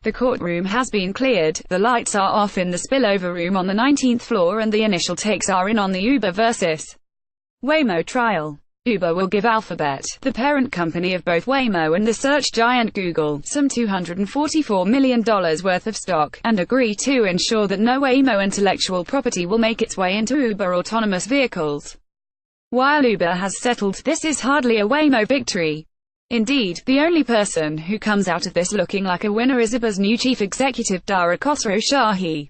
The courtroom has been cleared, the lights are off in the spillover room on the 19th floor, and the initial takes are in on the Uber versus Waymo trial. Uber will give Alphabet, the parent company of both Waymo and the search giant Google, some $244 million worth of stock, and agree to ensure that no Waymo intellectual property will make its way into Uber autonomous vehicles. While Uber has settled, this is hardly a Waymo victory. Indeed, the only person who comes out of this looking like a winner is Uber's new chief executive Dara Khosrowshahi.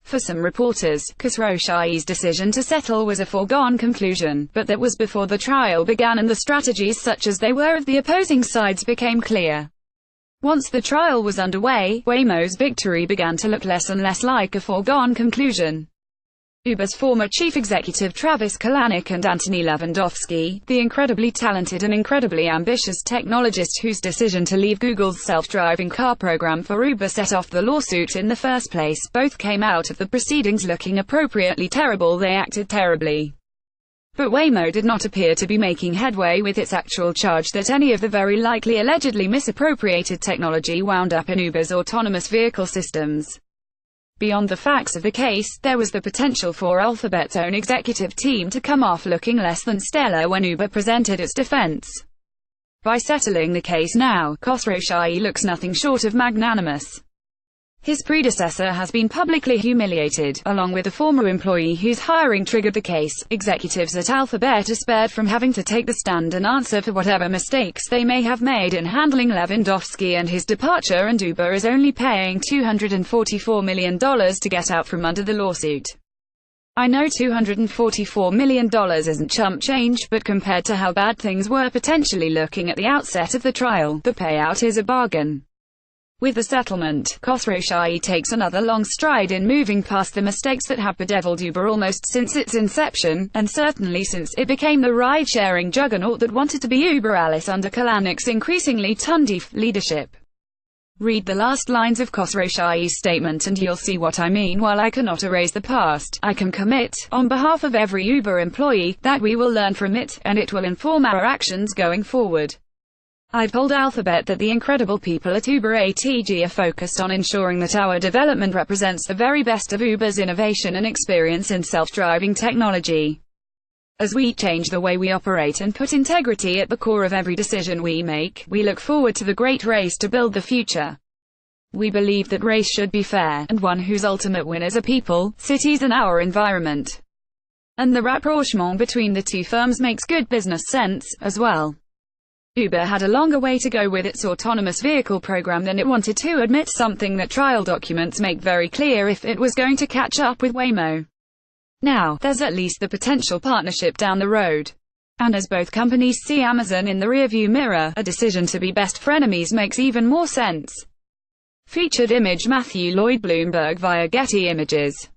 For some reporters, Khosrowshahi's decision to settle was a foregone conclusion, but that was before the trial began and the strategies such as they were of the opposing sides became clear. Once the trial was underway, Waymo's victory began to look less and less like a foregone conclusion. Uber's former chief executive Travis Kalanick and Anthony Levandowski, the incredibly talented and incredibly ambitious technologist whose decision to leave Google's self-driving car program for Uber set off the lawsuit in the first place, both came out of the proceedings looking appropriately terrible. They acted terribly. But Waymo did not appear to be making headway with its actual charge that any of the very likely allegedly misappropriated technology wound up in Uber's autonomous vehicle systems. Beyond the facts of the case, there was the potential for Alphabet's own executive team to come off looking less than stellar when Uber presented its defense. By settling the case now, Khosrowshahi looks nothing short of magnanimous. His predecessor has been publicly humiliated, along with a former employee whose hiring triggered the case. Executives at Alphabet are spared from having to take the stand and answer for whatever mistakes they may have made in handling Levandowski and his departure, and Uber is only paying $244 million to get out from under the lawsuit. I know $244 million isn't chump change, but compared to how bad things were potentially looking at the outset of the trial, the payout is a bargain. With the settlement, Khosrowshahi takes another long stride in moving past the mistakes that have bedeviled Uber almost since its inception, and certainly since it became the ride-sharing juggernaut that wanted to be Uber Alice under Kalanick's increasingly tundy leadership. Read the last lines of Khosrowshahi's statement and you'll see what I mean. While I cannot erase the past, I can commit, on behalf of every Uber employee, that we will learn from it, and it will inform our actions going forward. I told Alphabet that the incredible people at Uber ATG are focused on ensuring that our development represents the very best of Uber's innovation and experience in self-driving technology. As we change the way we operate and put integrity at the core of every decision we make, we look forward to the great race to build the future. We believe that race should be fair, and one whose ultimate winners are people, cities and our environment. And the rapprochement between the two firms makes good business sense, as well. Uber had a longer way to go with its autonomous vehicle program than it wanted to admit, something that trial documents make very clear, if it was going to catch up with Waymo. Now, there's at least the potential partnership down the road. And as both companies see Amazon in the rearview mirror, a decision to be best frenemies makes even more sense. Featured image Matthew Lloyd Bloomberg via Getty Images.